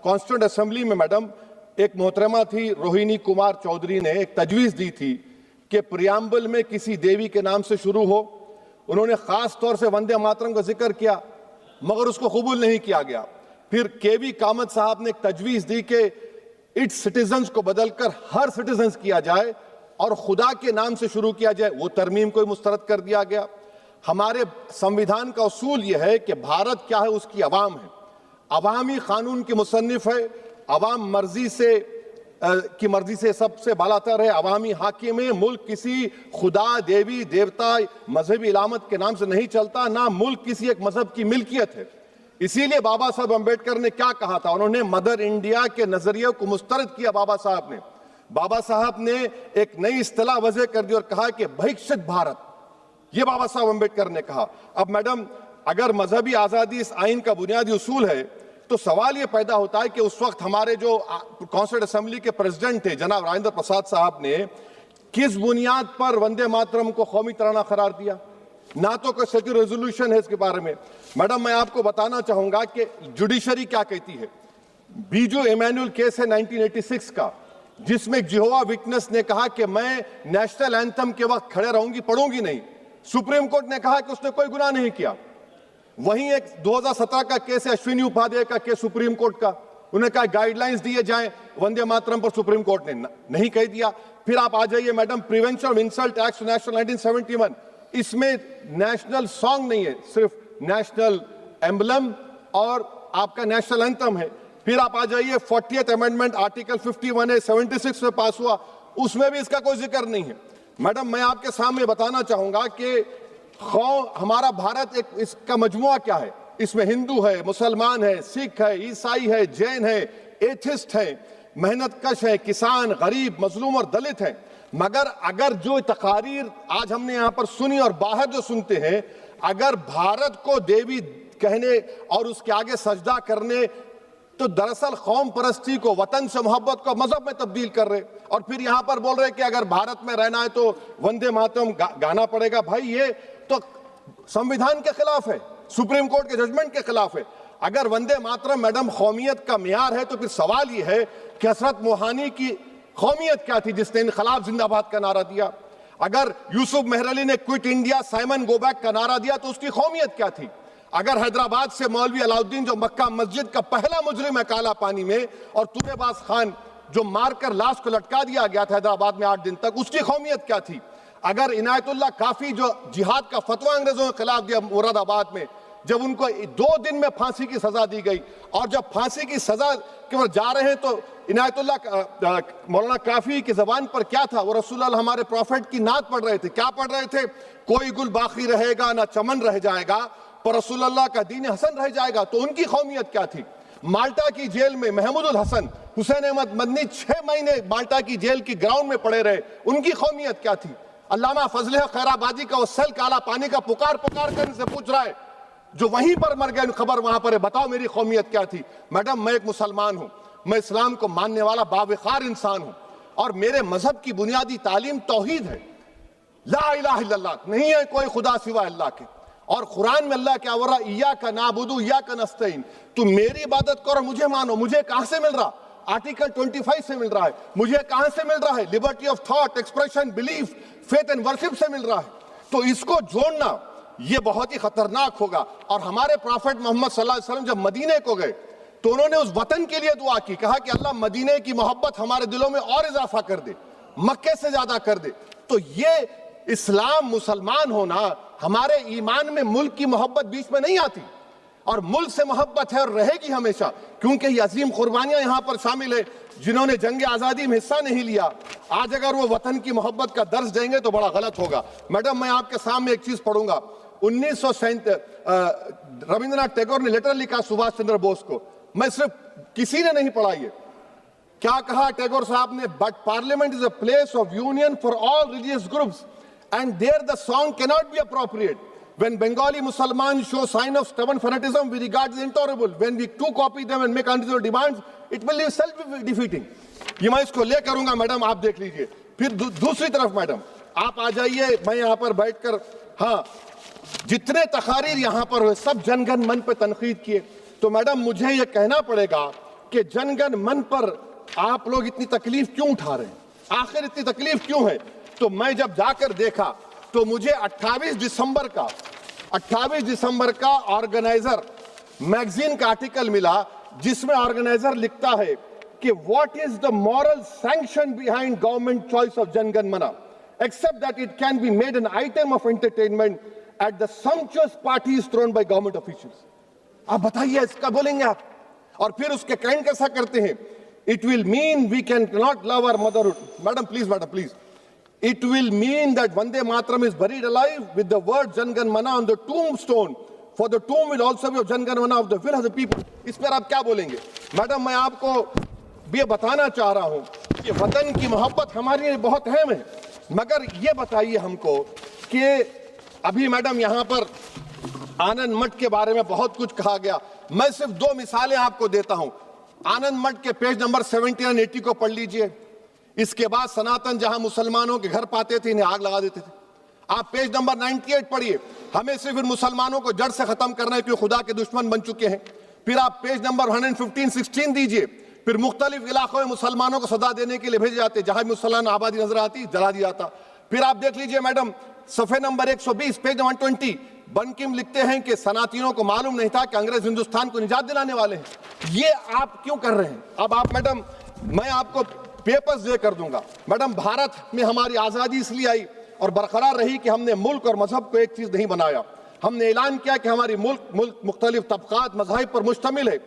Constituent assembly में madam एक मोहतरमा थी रोहिणी कुमार चौधरी ने एक तजवीज दी थी कि प्रियम्बल में किसी देवी के नाम से शुरू हो। उन्होंने खास तौर से वंदे मातरम का जिक्र किया मगर उसको कबूल नहीं किया गया। फिर केवी कामत साहब ने एक तजवीज दी कि इट्स सिटीजन्स को बदलकर हर सिटीजन्स किया जाए और खुदा के नाम से शुरू किया जाए, वो तरमीम को मुस्तरद कर दिया गया। हमारे संविधान का उसूल यह है कि भारत क्या है, उसकी अवाम है, अवामी कानून की मुसन्निफ है, अवाम की मर्जी से सबसे बालातर है, अवामी हाकिम है। मुल्क किसी खुदा, देवी, देवता, मजहबी इलामत के नाम से नहीं चलता, ना मुल्क किसी एक मजहब की मिल्कियत है। इसीलिए बाबा साहब अम्बेडकर ने क्या कहा था, उन्होंने मदर इंडिया के नजरिए को मुस्तरद किया। बाबा साहब ने एक नई इस्तिलाह वजह कर दी और कहा कि भैक्षित भारत, ये बाबा साहब अम्बेडकर ने कहा। अब मैडम, अगर मजहबी आजादी इस आइन का बुनियादी उसूल है तो सवाल यह पैदा होता है कि उस वक्त हमारे जो कॉन्स्टिट्यूंट असेंबली के प्रेसिडेंट थे जनाब राजेंद्र प्रसाद साहब ने किस बुनियाद पर वंदे मातरम को कौमी तराना करार दिया? ना तो कोई सेक्युलर रेजोल्यूशन है इसके बारे में। मैडम, मैं आपको बताना चाहूंगा कि जुडिशरी क्या कहती है। बीजू इमैनुअल केस है 1986 का, जिसमें जिहोवा विटनेस ने कहा कि मैं नेशनल एंथम के वक्त खड़े रहूंगी, पढ़ूंगी नहीं। सुप्रीम कोर्ट ने कहा कि उसने कोई गुनाह नहीं किया। वहीं एक 2017 का केस है अश्विनी उपाध्याय का केस सुप्रीम कोर्ट का, उन्होंने कहा गाइडलाइंस दिए जाएं वंदे मातरम पर, सुप्रीम कोर्ट ने नहीं कह दिया। फिर आप आ जाइए madam, prevention of insult act national 1971, इसमें नेशनल सॉन्ग नहीं है, सिर्फ नेशनल एम्बलम और आपका नेशनल एंथम है। फिर आप आ जाइए 40th अमेंडमेंट आर्टिकल 51 है, 76 में पास हुआ, उसमें भी इसका कोई जिक्र नहीं है। मैडम, मैं आपके सामने बताना चाहूंगा कि हमारा भारत एक इसका मजमुआ क्या है, इसमें हिंदू है, मुसलमान है, सिख है, ईसाई है, जैन है, एथिस्ट है, मेहनतकश है, किसान, गरीब, मजलूम और दलित है। मगर अगर जो तकारीर आज हमने यहां पर सुनी और बाहर जो सुनते हैं, अगर भारत को देवी कहने और उसके आगे सजदा करने, तो दरअसल कौम परस्ती को, वतन से मोहब्बत को मजहब में तब्दील कर रहे, और फिर यहां पर बोल रहे कि अगर भारत में रहना है तो वंदे मातरम गाना पड़ेगा। भाई, ये तो संविधान के खिलाफ है, सुप्रीम कोर्ट के जजमेंट के खिलाफ है। अगर वंदे मातरम मैडम कौमियत का मियार है तो फिर सवाल यह है कि हजरत मोहानी की कौमियत क्या थी जिसने इनकलाब जिंदाबाद का नारा दिया? अगर यूसुफ मेहरली ने quit India Simon go back का नारा दिया तो उसकी कौमियत क्या थी? अगर हैदराबाद से मौलवी अलाउद्दीन जो मक्का मस्जिद का पहला मुजरिम है काला पानी में, और तुरेबाज खान जो मारकर लाश को लटका दिया गया था हैदराबाद में 8 दिन तक, उसकी कौमियत क्या थी? अगर इनायतुल्लाह काफी जो जिहाद का फतवा अंग्रेजों के खिलाफ दिया मुरादाबाद में, जब उनको 2 दिन में फांसी की सजा दी गई, और जब फांसी की सजा के बाद जा रहे हैं तो इनायतुल्लाह मौलाना काफी की जबान पर क्या था? वो रसूलुल्लाह हमारे प्रॉफिट की नात पढ़ रहे थे। क्या पढ़ रहे थे? कोई गुल बाकी रहेगा ना चमन रह जाएगा, पर रसूलुल्लाह का दीन हसन रह जाएगा। तो उनकी कौमियत क्या थी? माल्टा की जेल में महमूदुल हसन, हुसैन अहमद मदनी 6 महीने माल्टा की जेल की ग्राउंड में पड़े रहे, उनकी कौमियत क्या थी? अल्लामा फजले खैराबादी का वो सल काला पानी का पुकार कर इनसे पूछ रहा है, जो वहीं पर मर गए, खबर वहां पर है, बताओ मेरी कौमियत क्या थी? मैडम, मैं एक मुसलमान हूं, मैं इस्लाम को मानने वाला बावकार इंसान हूं, और मेरे मजहब की बुनियादी तालीम तौहीद है, ला इलाहा इल्लल्लाह, नहीं है कोई खुदा सिवा अल्लाह के। और कुरान में अल्लाह क्या बोल रहा? इय्याका नाबुदु इय्याका नस्तईन, तुम मेरी इबादत करो, मुझे मानो। मुझे कहां से मिल रहा? आर्टिकल 25 से मिल रहा है। मुझे कहां से मिल रहा है? Liberty of thought, expression, belief, faith and worship से मिल रहा है। तो इसको जोड़ना ये बहुत ही खतरनाक होगा। और हमारे प्रॉफेट मोहम्मद सल्लल्लाहु अलैहि वसल्लम जब मदीने को गए तो उन्होंने उस वतन के लिए दुआ की, कहा कि अल्लाह मदीने की मोहब्बत हमारे दिलों में और इजाफा कर दे, मक्के से ज्यादा कर दे। तो ये इस्लाम, मुसलमान होना, हमारे ईमान में मुल्क की मोहब्बत बीच में नहीं आती, और मुल्क से मोहब्बत है और रहेगी हमेशा, क्योंकि ये अजीम कुर्बानियां यहां पर शामिल है जिन्होंने जंग आजादी में हिस्सा नहीं लिया। आज अगर वो वतन की मोहब्बत का दर्ज देंगे तो बड़ा गलत होगा। मैडम, मैं आपके सामने एक चीज पढ़ूंगा। 1937 रविंद्रनाथ टैगोर ने लेटर लिखा सुभाष चंद्र बोस को, मैं सिर्फ किसी ने नहीं पढ़ा ये। क्या कहा टैगोर साहब ने? But parliament is a place of union for all religious groups and there the song can not be appropriate. When Bengali Muslims show sign of stubborn fanaticism, we regard it intolerable. When we too copy them and make unreasonable demands, it will be self-defeating. ये मैं इसको ले करूंगा madam, आप देख लीजिए। फिर दूसरी तरफ मैडम आप आ जाइए, मैं यहाँ पर बैठकर, हाँ, जितने तकारीर यहाँ पर हुए सब जनगण मन पे तनकीद किए। तो मैडम मुझे ये कहना पड़ेगा कि जनगण मन पर आप लोग इतनी तकलीफ क्यों उठा रहे हैं, आखिर इतनी तकलीफ क्यों है। तो मैं जब जाकर देखा तो मुझे 28 दिसंबर का ऑर्गेनाइजर मैगजीन का आर्टिकल मिला, जिसमें ऑर्गेनाइजर लिखता है कि what is the moral sanction behind government choice of Jana Gana Mana, except that it can be made an item of entertainment at the sumptuous parties thrown by government officials. आप बताइए इसका बोलेंगे आप, और फिर उसके काइंड कैसा करते हैं, it will mean we cannot love our motherhood. Madam please. It will mean that Vande Mataram is buried alive with the word Jangan Mana on the tombstone, for the tomb will also be of Jangan Mana of the will of the people. इस पर आप क्या बोलेंगे। Madam मैं आपको ये बताना चाह रहा हूं कि वतन की मोहब्बत हमारे लिए बहुत अहम है, मगर ये बताइए हमको कि अभी मैडम यहां पर आनंद मठ के बारे में बहुत कुछ कहा गया। मैं सिर्फ 2 मिसालें आपको देता हूं। आनंद मठ के पेज नंबर 70 और 80 को पढ़ लीजिए। इसके बाद सनातन जहां मुसलमानों के घर पाते थे, इन्हें आग लगा देते थे। आप पेज नंबर 98 पढ़िए, हमें सिर्फ इन मुसलमानों को जड़ से खत्म करना है क्योंकि खुदा के दुश्मन बन चुके हैं। फिर आप पेज नंबर 115-16 दीजिए, फिर मुख्तलिफ इलाकों में मुसलमानों को सदा देने के लिए भेजे जाते, जहां भी मुसलमान आबादी नजर आती जला दिया जाता। फिर आप देख लीजिए मैडम सफे नंबर 120 पेज 120, बंकिम लिखते हैं कि सनातियों को मालूम नहीं था कि अंग्रेज हिंदुस्तान को निजात दिलाने वाले हैं। ये आप क्यों कर रहे हैं। अब आप मैडम मैं आपको पेपर्स दे कर दूंगा। मैडम भारत में हमारी आजादी इसलिए आई और बरकरार रही कि हमने मुल्क और मजहब को एक चीज नहीं बनाया। हमने ऐलान किया कि हमारी मुल्क मुख्तलिफ तबकात मज़ाहिब पर मुश्तमिल है।